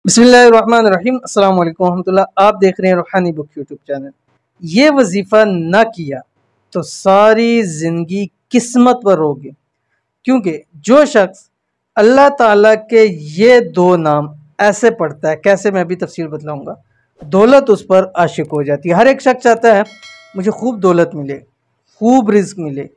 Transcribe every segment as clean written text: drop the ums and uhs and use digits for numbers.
बिस्मिल्लाहिर्रहमानिर्रहीम अस्सलाम वालेकुम रहमतुल्लाह। आप देख रहे हैं रूहानी बुक यूट्यूब चैनल। ये वजीफ़ा ना किया तो सारी ज़िंदगी किस्मत पर रोगे, क्योंकि जो शख्स अल्लाह ताला के ये दो नाम ऐसे पढ़ता है, कैसे मैं अभी तफसील बतलाऊंगा, दौलत उस पर आशिक हो जाती है। हर एक शख्स चाहता है मुझे खूब दौलत मिले, खूब रिस्क मिले,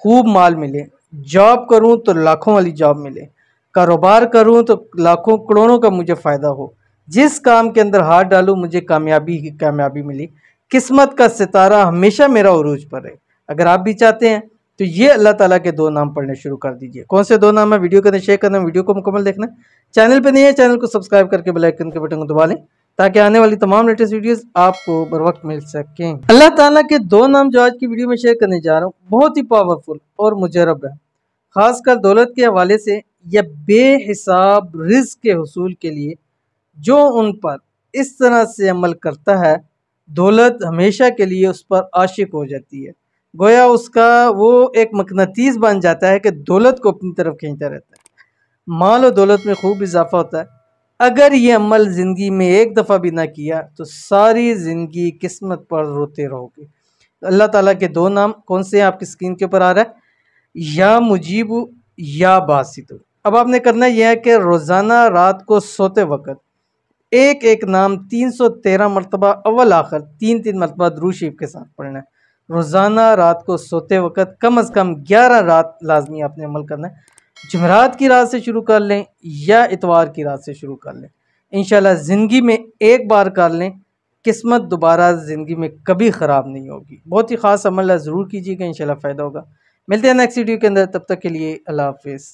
खूब माल मिले, जॉब करूं तो लाखों वाली जॉब मिले, कारोबार करूं तो लाखों करोड़ों का मुझे फ़ायदा हो, जिस काम के अंदर हाथ डालूं मुझे कामयाबी ही कामयाबी मिली, किस्मत का सितारा हमेशा मेरा उरूज पर है। अगर आप भी चाहते हैं तो ये अल्लाह ताला के दो नाम पढ़ने शुरू कर दीजिए। कौन से दो नाम है, वीडियो को शेयर करना, वीडियो को मुकम्मल देखना। चैनल पे नहीं है, चैनल को सब्सक्राइब करके बेल आइकन के बटन को दबा लें ताकि आने वाली तमाम लेटेस्ट वीडियोस आपको बर वक्त मिल सकें। अल्लाह ताला के दो नाम जो आज की वीडियो में शेयर करने जा रहा हूँ बहुत ही पावरफुल और मुजरब है, खासकर दौलत के हवाले से या बेहिसाब रिज्क के हुसूल के लिए। जो उन पर इस तरह से अमल करता है, दौलत हमेशा के लिए उस पर आशिक हो जाती है। गोया उसका वो एक मकनतीस बन जाता है कि दौलत को अपनी तरफ खींचता रहता है। माल और दौलत में खूब इजाफा होता है। अगर ये अमल ज़िंदगी में एक दफ़ा भी ना किया तो सारी ज़िंदगी किस्मत पर रोते रहोगे। अल्लाह ताला के दो नाम कौन से हैं, आपकी स्क्रीन के ऊपर आ रहा है, या मुजीबु या बासितु। अब आपने करना यह है कि रोज़ाना रात को सोते वक्त एक एक नाम 313 मरतबा अव्वल आखिर 3-3 मरतबा दुरूद शरीफ के साथ पढ़ना है। रोज़ाना रात को सोते वक्त कम अज़ कम 11 रात लाजमी आपने अमल करना है। जुमेरात की रात से शुरू कर लें या इतवार की रात से शुरू कर लें, इंशाल्लाह ज़िंदगी में एक बार कर लें, किस्मत दोबारा ज़िंदगी में कभी ख़राब नहीं होगी। बहुत ही ख़ास अमल है, ज़रूर कीजिएगा, इंशाल्लाह फ़ायदा होगा। मिलते हैं नेक्स्ट वीडियो के अंदर, तब तक के लिए अल्लाह हाफ़िज़।